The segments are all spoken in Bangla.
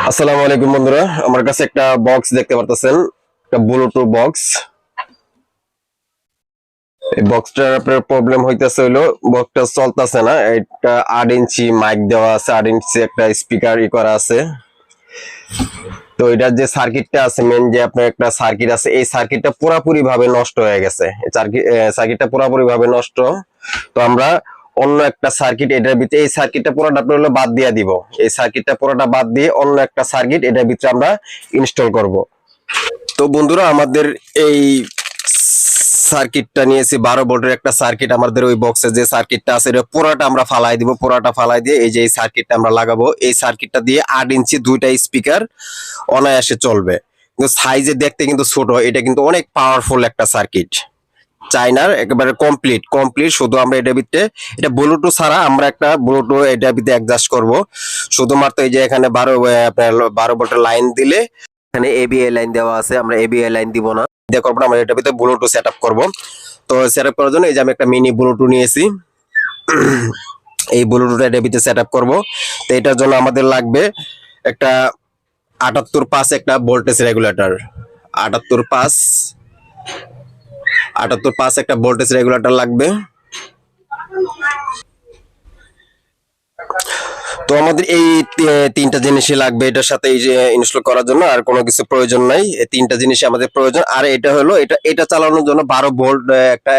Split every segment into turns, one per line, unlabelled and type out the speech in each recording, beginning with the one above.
আসসালামু আলাইকুম বন্ধুরা, আমার কাছে একটা বক্স দেখতে পারতেছেন, একটা ব্লুটুথ বক্স। এই বক্সটার আপনার প্রবলেম হইতেছে হলো বক্সটা চলতেছে না। এটা 8 ইঞ্চি মাইক দেওয়া আছে, 8 ইঞ্চি একটা স্পিকার করা আছে। তো এটার যে সার্কিটটা আছে, মেন যে আপনার একটা সার্কিট আছে, এই সার্কিটটা পুরোপুরি ভাবে নষ্ট হয়ে গেছে। এই সার্কিটটা পুরোপুরি ভাবে নষ্ট। তো আমরা অন্য একটা সার্কিট এটার ভিতরে, এই সার্কিটটা পুরোটা আপনার হলো বাদ দিয়ে দিব। এই সার্কিটটা পুরোটা বাদ দিয়ে অন্য একটা সার্কিট এটার ভিতরে আমরা ইনস্টল করব। তো বন্ধুরা, আমাদের এই সার্কিটটা নিয়েছি 12 ভোল্টের একটা সার্কিট। আমাদের ওই বক্সে যে সার্কিটটা আছে এটা পুরোটা আমরা ফালাই দিব। পুরোটা ফালাই দিয়ে এই যে এই সার্কিটটা আমরা লাগাবো। এই সার্কিটটা দিয়ে 8 ইঞ্চি দুইটা স্পিকার অনায়াসে চলবে। কিন্তু সাইজে দেখতে কিন্তু ছোট, এটা কিন্তু অনেক পাওয়ারফুল একটা সার্কিট। চাইনার একেবারে কমপ্লিট কমপ্লিট। শুধু আমরা এটার ভিতরে, এটা ব্লুটুথ ছাড়া আমরা একটা ব্লুটুথ এটার ভিতরে অ্যাডজাস্ট করব। শুধুমাত্র এই যে এখানে 12 ভোল্টের লাইন দিলে, এখানে এবিআই লাইন দেওয়া আছে, আমরা এবিআই লাইন দিব না, দিয়ে করবো না। আমরা এটার ভিতরে ব্লুটুথ সেট আপ করবো। তো সেট আপ করার জন্য এই যে আমি একটা মিনি ব্লুটুথ নিয়েছি। এই ব্লুটুথ এটার ভিতরে সেট আপ করবো। তো এটার জন্য আমাদের লাগবে একটা 78.5 একটা ভোল্টেজ রেগুলেটর। 78.5 78.5 একটা ভোল্টেজ রেগুলেটর লাগবে। তো আমাদের এই তিনটা জিনিসই লাগবে এটার সাথে, এই যে ইনস্টল করার জন্য আর কোনো কিছু প্রয়োজন নাই। এই তিনটা জিনিসই আমাদের প্রয়োজন। আর এটা হলো, এটা চালানোর জন্য 12 ভোল্ট একটা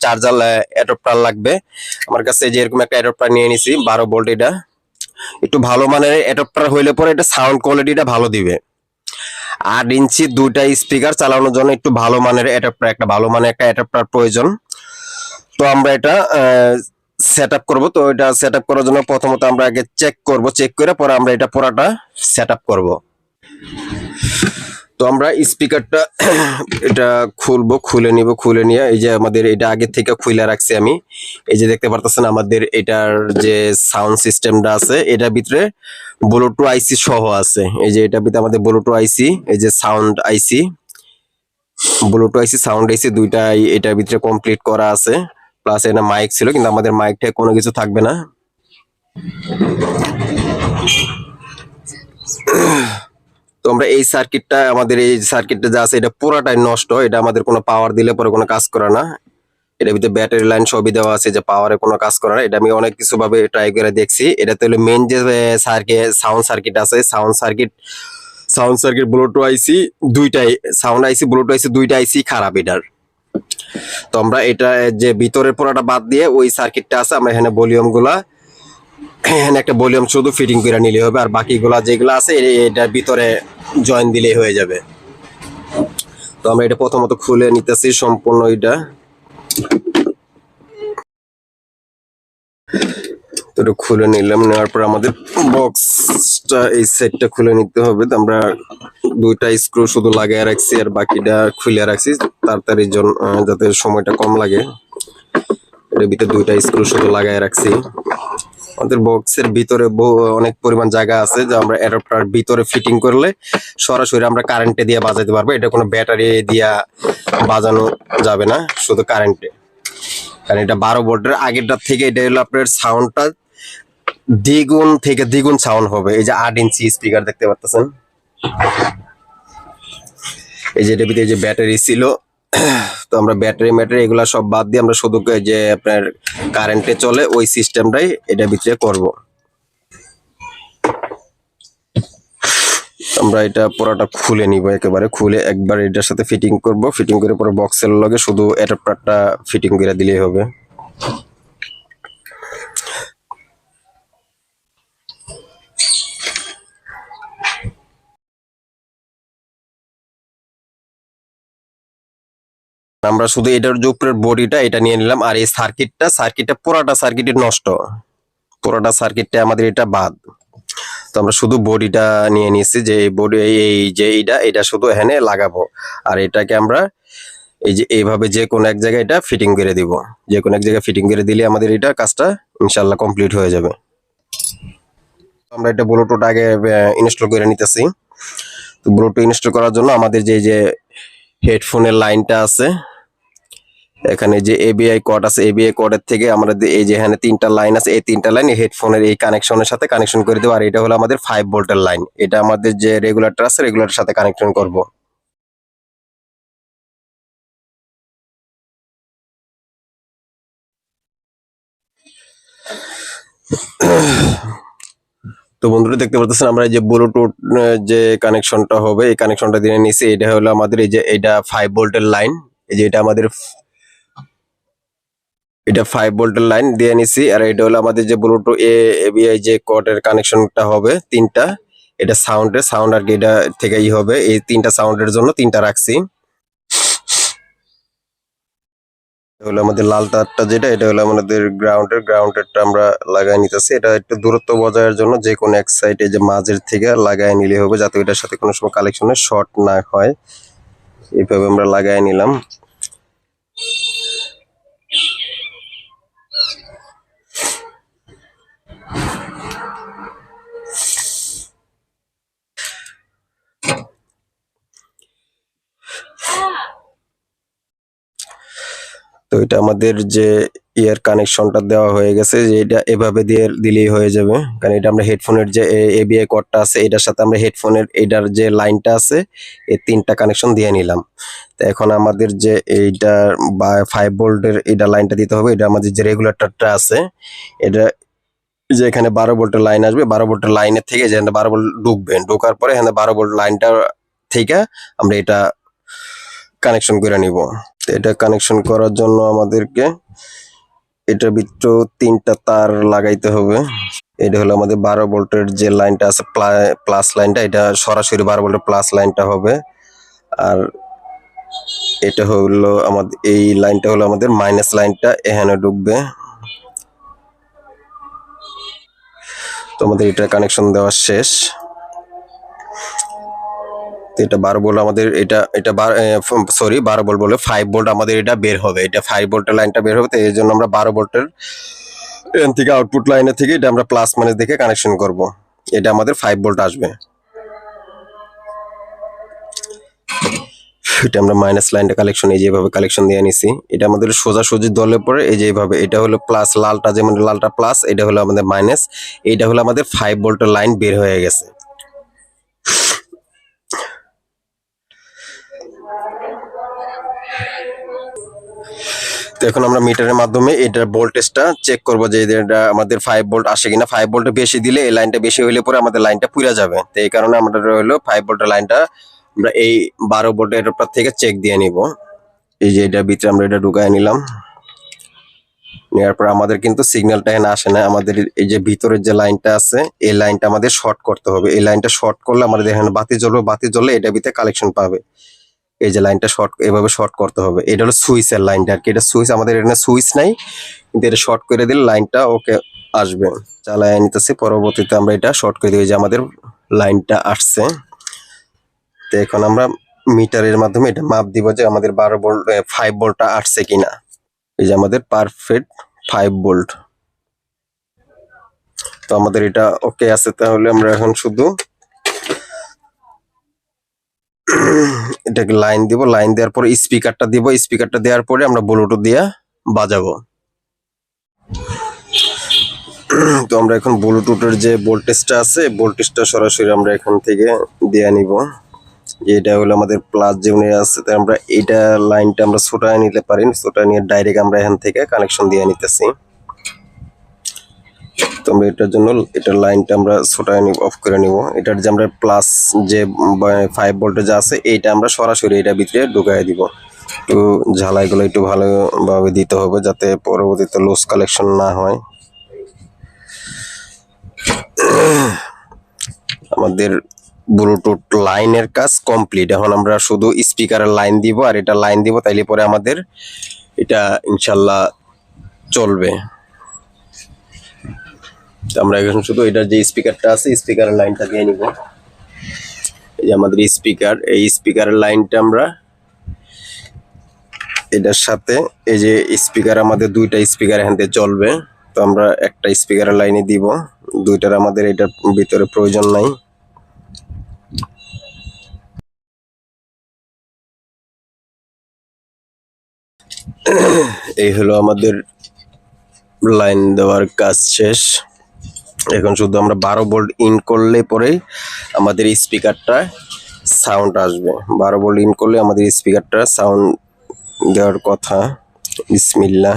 চার্জার অ্যাডাপ্টার লাগবে। আমার কাছে যে এরকম একটা অ্যাডাপ্টার নিয়ে নিছি 12 ভোল্ট। এটা একটু ভালো মানের অ্যাডাপ্টার হইলে পরে এটা সাউন্ড কোয়ালিটিটা ভালো দিবে। 8 ইঞ্চি দুইটা স্পিকার চালানোর জন্য একটু ভালো মানের অ্যাডাপ্টার, একটা ভালো মানের একটা অ্যাডাপ্টার প্রয়োজন। তো আমরা এটা সেট আপ করবো। তো এটা সেট আপ করার জন্য প্রথমত আমরা আগে চেক করব, চেক করে পরে আমরা এটা পুরাটা সেট আপ করবো। তো আমরা স্পিকারটা এটা খুলবো, খুলে নিব। খুলে নিয়ে এই যে আমাদের এটা আগে থেকে খুলে রাখছি আমি। এই যে দেখতে পারতেছেন আমাদের এটার যে সাউন্ড সিস্টেমটা আছে, এটার ভিতরে ব্লুটুথ আইসি সহ আছে। এই যে এটার ভিতরে আমাদের ব্লুটুথ আইসি, এই যে সাউন্ড আইসি, ব্লুটুথ আইসি, সাউন্ড আইসি দুইটাই এটার ভিতরে কমপ্লিট করা আছে। প্লাস এটা মাইক ছিল, কিন্তু আমাদের মাইকটা কোনো কিছু থাকবে না। তো আমরা এই সার্কিটটা, আমাদের এই সার্কিটটা যা আছে এটা পুরাটাই নষ্ট। এটা আমাদের কোনো পাওয়ার দিলে পরে কোনো কাজ করে না। এটার ভিতরে ব্যাটারি লাইন সবই দেওয়া আছে, যে পাওয়ারে কোনো কাজ করে না। এটা আমি অনেক কিছু ভাবে ট্রাই করে দেখছি। এটাতে হলো মেন যে সাউন্ড সার্কিট আছে, সাউন্ড সার্কিট ব্লুটুথ আইসি দুইটাই, সাউন্ড আইসি ব্লুটুথ আইসি দুইটা আইসি খারাপ এটার। তো আমরা এটা যে ভিতরের পুরাটা বাদ দিয়ে ওই সার্কিটটা আছে, আমরা এখানে ভলিউম গুলা, এখানে একটা ভলিউম শুধু ফিটিং করে নিলে হবে। আর বাকিগুলা যেগুলো আছে এটার ভিতরে জয়েন দিলেই হয়ে যাবে। তো আমরা এটা প্রথমত খুলে নিতেছি সম্পূর্ণ। এটা তো এটা খুলে নিলাম। নেওয়ার পর আমাদের বক্সটা এই সেটটা খুলে নিতে হবে। তো আমরা দুইটা স্ক্রু শুধু লাগাই রাখছি, আর বাকিটা খুলে রাখছি তাড়াতাড়ি জন্য, যাতে সময়টা কম লাগে। এর ভিতরে দুইটা স্ক্রু শুধু লাগাই রাখছি। আমাদের বক্সের ভিতরে অনেক পরিমাণ জায়গা আছে, যে আমরা অ্যাডাপ্টার ভিতরে ফিটিং করলে সরাসরি আমরা কারেন্টে দিয়ে বাজাতে পারবো। এটা কোনো ব্যাটারি দিয়া বাজানো যাবে না, শুধু কারেন্টে। কারণ এটা 12 ভোল্টের, আগেরটার থেকে এটা হলো আপনার সাউন্ডটা দ্বিগুণ থেকে দ্বিগুণ সাউন্ড হবে। এই যে 8 ইঞ্চি স্পিকার দেখতে পারতেছেন। এই যে এটার ভিতরে যে ব্যাটারি ছিল, তো আমরা ব্যাটারি এগুলা সব বাদ দিয়ে আমরা শুধু যে আপনার কারেন্টে চলে ওই সিস্টেমটাই এটার ভিতরে করব। আমরা এটা পুরোটা খুলে নিব, একেবারে খুলে একবার এটার সাথে ফিটিং করব। ফিটিং করে পরে বক্সের লগে শুধু অ্যাডাপ্টারটা ফিটিং করে দিলেই হবে। আমরা শুধু এটার যে উপরের বডিটা এটা নিয়ে নিলাম। আর এই সার্কিটটা পুরোটা সার্কিটের নষ্ট, পুরোটা সার্কিটটা আমাদের এটা বাদ। তো আমরা শুধু বডিটা নিয়ে নিয়েছি, যে এই বডি, এই যে এটা শুধু এখানে লাগাবো। আর এটাকে আমরা এই যে এইভাবে যে কোনো এক জায়গায় এটা ফিটিং করে দিব। যে কোনো এক জায়গায় ফিটিং করে দিলে আমাদের এটা কাজটা ইনশাল্লাহ কমপ্লিট হয়ে যাবে। আমরা এটা ব্লুটুথ আগে ইনস্টল করে নিতেছি। তো ব্লুটুথ ইনস্টল করার জন্য আমাদের যে হেডফোনের লাইনটা আছে, এখানে যে এবিআই কোড আছে, এবিআই কোডের থেকে আমরা এই যে এখানে 3টা লাইন আছে, এই 3টা লাইন হেডফোনের এই কানেকশনের সাথে কানেকশন করে দেবো। আর এটা হলো আমাদের 5 ভোল্টের লাইন, এটা আমাদের যে রেগুলেটর আছে রেগুলেটরের সাথে কানেকশন করব। তো বন্ধুরা দেখতে পাচ্ছেন আমরা এই যে ব্লুটুথ যে কানেকশনটা হবে এই কানেকশনটা দিয়ে নিছি। এটা হলো আমাদের এই যে এটা 5 ভোল্টের লাইন, এই যে এটা 5 ভোল্টের লাইন দিয়ে নিছি। আর এটা হলো আমাদের যে ব্লুটুথ এবিআই যে কোডের কানেকশনটা হবে 3টা, এটা সাউন্ড আর কি এটা থেকেই হবে। এই 3টা সাউন্ডের জন্য 3টা রাখছি। এটা হলো আমাদের লাল তারটা যেটা, এটা হলো আমাদের গ্রাউন্ডেরটা আমরা লাগাই নিতেছি। এটা একটু দূরত্ব বজায়ের জন্য যে কোনো এক সাইডে যে মাঝের থেকে লাগাই নিলে হবে, যাতে এটার সাথে কোনো সময় কালেকশনে শর্ট না হয়। এইভাবে আমরা লাগাই নিলাম। তো এটা আমাদের যে ইয়ার কানেকশনটা দেওয়া হয়ে গেছে, যে এটা এভাবে দিয়ে দিলেই হয়ে যাবে। কারণ এটা আমরা হেডফোনের যে এবিআই কোডটা আছে এটার সাথে আমরা হেডফোনের এটার যে লাইনটা আছে এই 3টা কানেকশন দিয়ে নিলাম। তো এখন আমাদের যে এইটা 5 ভোল্টের এটা লাইনটা দিতে হবে। এটা আমাদের যে রেগুলেটরটা আছে এটা যে এখানে 12 ভোল্টের লাইন আসবে, 12 ভোল্টের লাইনের থেকে যে 12 ভোল্ট ঢুকবে, ঢোকার পরে এখানে 12 ভোল্ট লাইনটা থেকে আমরা এটা কানেকশন করে নিব। এটা কানেকশন করার জন্য আমাদেরকে এটার ভিতর 3টা তার লাগাইতে হবে। এটা হলো আমাদের 12 ভোল্টের যে লাইনটা আছে প্লাস লাইনটা, এটা সরাসরি 12 ভোল্টের প্লাস লাইনটা হবে। আর এটা হলো আমাদের এই লাইনটা হলো আমাদের মাইনাস লাইনটা এখানে ঢুকবে। তো আমাদের এটা কানেকশন দেওয়া শেষ। এটা 12 ভোল্ট আমাদের এটা 12 ভোল্ট বলে 5 ভোল্ট আমাদের এটা বের হবে। এটা 5 ভোল্টের লাইনটা বের হবে, তো এই জন্য আমরা 12 ভোল্টের এখান থেকে আউটপুট লাইনের থেকে এটা আমরা প্লাস মাইনাস দেখে কানেকশন করব। এটা আমাদের 5 ভোল্ট আসবে। এটা আমরা মাইনাস লাইনটা কালেকশন এই যেভাবে কালেকশন দিয়ে নিছি। এটা আমাদের সোজাসুজি দলে পড়ে এই যেভাবে, এটা হলো প্লাস, লালটা যেমন লালটা প্লাস, এটা হলো আমাদের মাইনাস। এটা হলো আমাদের 5 ভোল্টের লাইন বের হয়ে গেছে। তো এখন আমরা মিটারের মাধ্যমে এটার ভোল্টেজটা চেক করবো যে এটা আমাদের 5 ভোল্ট আসে কিনা। 5 ভোল্টের বেশি দিলে এই লাইনটা বেশি হইলে পরে আমাদের লাইনটা পুড়ে যাবে। তো এই কারণে আমাদের হলো 5 ভোল্টের লাইনটা আমরা এই 12 ভোল্টের থেকে চেক দিয়ে নিব। এই যে এটার ভিতরে আমরা এটা ঢুকায় নিলাম। নেওয়ার পর আমাদের কিন্তু সিগন্যালটা এখানে আসে না, আমাদের এই যে ভিতরের যে লাইনটা আছে এই লাইনটা আমাদের শর্ট করতে হবে। এই লাইনটা শর্ট করলে আমাদের এখানে বাতি জ্বলবে, বাতি জ্বললে এটা ভিতরে কালেকশন পাবে। এই যে লাইনটা শর্ট এভাবে শর্ট করতে হবে। এটা হলো সুইচের লাইনটা আর কি, এটা সুইচ, আমাদের এখানে সুইচ নাই, কিন্তু এটা শর্ট করে দিলে লাইনটা ওকে আসবে। চালায় নিতেছি, পরবর্তীতে আমরা এটা শর্ট করে দিই যে আমাদের লাইনটা আসছে। তো এখন আমরা মিটারের মাধ্যমে এটা মাপ দিব যে আমাদের 12 ভোল্ট 5 ভোল্টটা আসছে কিনা। এই যে আমাদের পারফেক্ট 5 ভোল্ট। তো আমাদের এটা ওকে আছে, তাহলে আমরা এখন শুধু এটাকে লাইন দিব, লাইন দেওয়ার পরে স্পিকারটা দিব, স্পিকারটা দেওয়ার পরে আমরা ব্লুটুথ দিয়ে বাজাবো। তো আমরা এখন ব্লুটুথের যে ভোল্টেজটা আছে ভোল্টেজটা সরাসরি আমরা এখান থেকে দিয়ে নিব। এটা হলো আমাদের প্লাস যেমনি আছে, তাই আমরা এটা লাইনটা আমরা ছোটায় নিতে পারি, ছোটায় নিয়ে ডাইরেক্ট আমরা এখান থেকে কানেকশন দিয়ে নিতেছি। তো আমরা এটার জন্য এটার লাইনটা আমরা ছোটায় নিব, অফ করে নিব। এটার যে আমরা প্লাস যে 5 ভোল্টেজ আছে এইটা আমরা সরাসরি এটা ভিতরে ঢুকাই দিব। একটু ঝালাইগুলো একটু ভালোভাবে দিতে হবে যাতে পরবর্তীতে লুজ কালেকশন না হয়। আমাদের ব্লুটুথ লাইনের কাজ কমপ্লিট। এখন আমরা শুধু স্পিকারের লাইন দিব আর এটা লাইন দিব, তাইলে পরে আমাদের এটা ইনশাল্লাহ চলবে। আমরা এখন শুধু এটার যে স্পিকারটা আছে স্পিকারের লাইনটা দিয়ে নিব। এই যে আমাদের স্পিকার, এই স্পিকারের লাইনটা আমরা এটার সাথে, এই যে স্পিকার আমাদের 2টা স্পিকার এখান থেকে চলবে, তো আমরা একটা স্পিকারের লাইনে দিব, 2টার আমাদের এটার ভিতরে প্রয়োজন নাই। এই হলো আমাদের লাইন দেওয়ার কাজ শেষ। এখন শুধু আমরা 12 ভোল্ট ইন করলে পরেই আমাদের স্পিকারটা সাউন্ড আসবে। 12 ভোল্ট ইন করলে আমাদের স্পিকারটা সাউন্ড দেওয়ার কথা। বিসমিল্লাহ।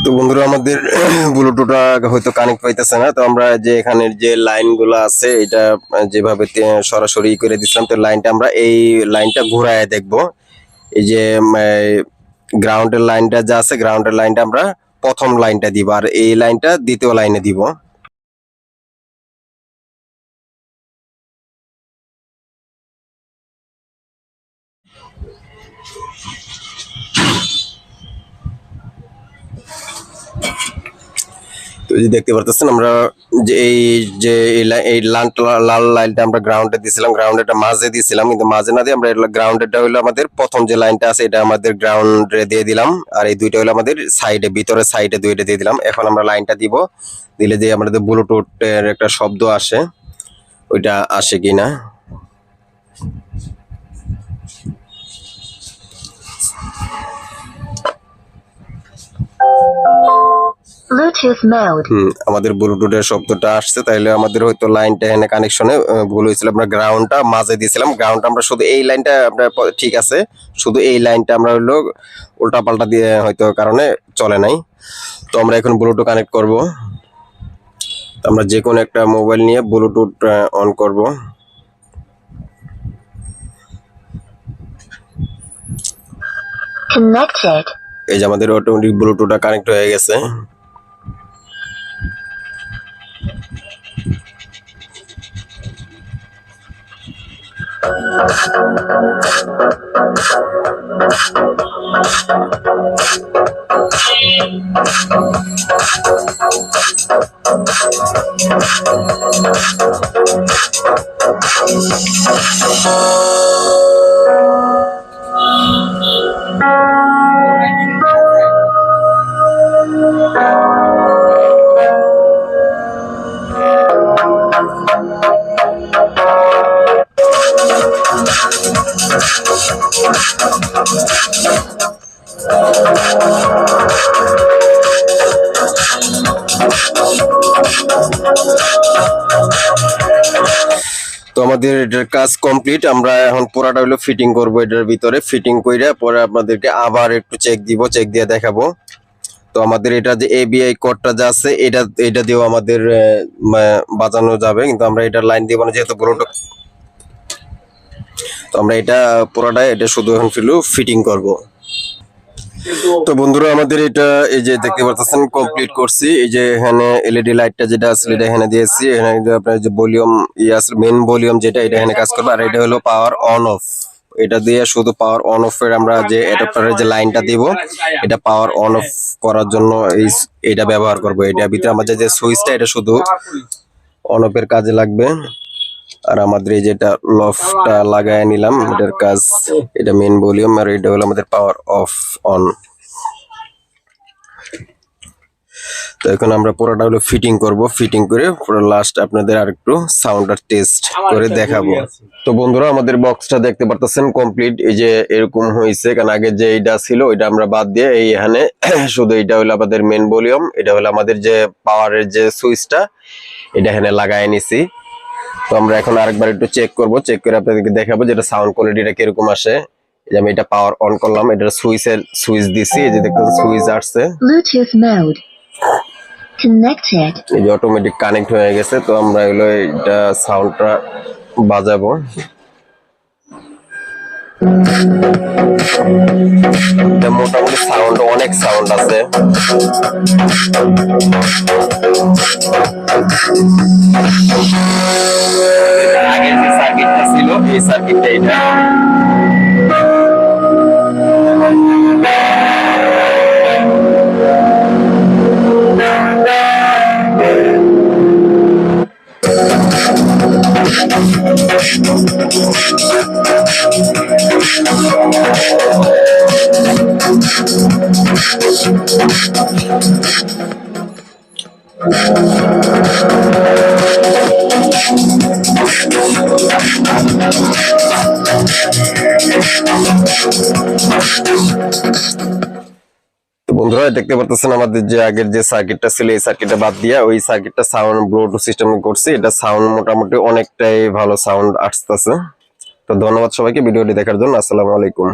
তো বন্ধুরা আমাদের ব্লুটুথটা হয়তো কানেক্ট পাইতেছে না, তো আমরা যে এখানের যে লাইনগুলো আছে এটা যেভাবে সরাসরি করে দিচ্ছিলাম, তো লাইনটা আমরা এই লাইনটা ঘুরায় দেখব। এই যে গ্রাউন্ডের লাইনটা যা আছে, গ্রাউন্ডের লাইনটা আমরা প্রথম লাইনটা দিব, আর এই লাইনটা দ্বিতীয় লাইনে দিব। তো এই যে দেখতে পারতেছেন আমরা যে এই লাল লাইনটা আমরা গ্রাউন্ডে দিয়েছিলাম, গ্রাউন্ডেরটা মাঝে দিয়েছিলাম, কিন্তু মাঝে না দিয়ে আমরা গ্রাউন্ডেরটা হলো আমাদের প্রথম যে লাইনটা আছে এটা আমাদের গ্রাউন্ডে দিয়ে দিলাম, আর এই দুইটা হলো আমাদের সাইডে, ভিতরে সাইডে দুইটা দিয়ে দিলাম। এখন আমরা লাইনটা দিব, দিলে যে আমাদের ব্লুটুথের একটা শব্দ আসে, ওইটা আসে কিনা।
Bluetooth mode.
আমাদের ব্লুটুথের শব্দটা আসছে, তাইলে আমাদের হয়তো লাইনটা এখানে কানেকশনে ভুল হয়েছিল। আমরা গ্রাউন্ডটা মাঝে দিয়েছিলাম, গ্রাউন্ডটা আমরা শুধু এই লাইনটা আপনার ঠিক আছে, শুধু এই লাইনটা আমরা হলো উল্টা পাল্টা দিয়ে হয়তো কারণে চলে নাই। তো আমরা এখন ব্লুটুথ কানেক্ট করব। আমরা যে কোনো একটা মোবাইল নিয়ে ব্লুটুথ অন করব।
Connected.
এই যে আমাদের অটোমেটিক ব্লুটুথটা কানেক্ট হয়ে গেছে। তো আমাদের এটার কাজ কমপ্লিট। আমরা এখন পুরাটা হলো ফিটিং করব, এটার ভিতরে ফিটিং কইরা পরে আপনাদেরকে আবার একটু চেক দিব, চেক দিয়ে দেখাবো। তো আমাদের এটা যে এবিআই কোডটা যা আছে এটা দিয়েও আমাদের বাজানো যাবে, কিন্তু আমরা এটার লাইন দিব না যেহেতু ব্লুটুথ। তো আমরা এটা পুরাটা এটা শুধু এখন ফিটিং করব। তো বন্ধুরা আমাদের এটা এই যে দেখতে পাচ্ছেন কমপ্লিট করছি। এই যে এখানে এলইডি লাইটটা যেটা আছে এটা এখানে দিয়েছি, এখানে আপনার যে ভলিউম আছে, মেন ভলিউম যেটা এটা এখানে কাজ করবে, আর এটা হলো পাওয়ার অন অফ। এটা দিয়ে শুধু পাওয়ার অন অফ এর আমরা যে অ্যাডাপ্টারের যে লাইনটা দিব এটা পাওয়ার অন অফ করার জন্য এটা ব্যবহার করব। এটার ভিতরে আমাদের যে সুইচটা এটা শুধু অন অফ এর কাজে লাগবে। আর আমাদের এই যেটা লফটা লাগায় নিলাম এটার কাজ, এটা মেন ভলিউম, আর এটা হলো আমাদের পাওয়ার অফ অন। তো এখন আমরা পুরোটা হলো ফিটিং করব, ফিটিং করে পুরো লাস্ট আপনাদের আরেকটু সাউন্ডটা টেস্ট করে দেখাবো। তো বন্ধুরা আমাদের বক্সটা দেখতে পারতেছেন কমপ্লিট। এই যে এরকম হয়েছে, কারণ আগে যে এইটা ছিল ওইটা আমরা বাদ দিয়ে এই এখানে শুধু এটা হলো আমাদের মেন ভলিউম, এটা হলো আমাদের যে পাওয়ারের যে সুইচটা এটা এখানে লাগায় নিছি। তো আমরা এখন আরেকবার একটু চেক করব, চেক করে আপনাদেরকে দেখাবো যেটা সাউন্ড কোয়ালিটিটা কিরকম আসে। এই যে আমি এটা পাওয়ার অন করলাম, এটা সুইচ দিছি, এই যে দেখতেছেন সুইচ আসছে।
Bluetooth mode. Connected.
এই যে অটোমেটিক কানেক্ট হয়ে গেছে। তো আমরা হলো এটা সাউন্ডটা বাজাবো। এটা মোটামুটি সাউন্ড অনেক সাউন্ড আছে। আগে যে সার্কিটটা ছিল এই সার্কিটটা এটা। তো বন্ধুরা দেখতে পারতেছেন আমাদের যে আগের যে সার্কিটটা ছিল এই সার্কিটটা বাদ দিয়ে ওই সার্কিটটা সাউন্ড ব্লুটুথ সিস্টেম করছি। এটা সাউন্ড মোটামুটি অনেকটাই ভালো সাউন্ড আসতেছে। তো ধন্যবাদ সবাইকে ভিডিওটি দেখার জন্য। আসসালামু আলাইকুম।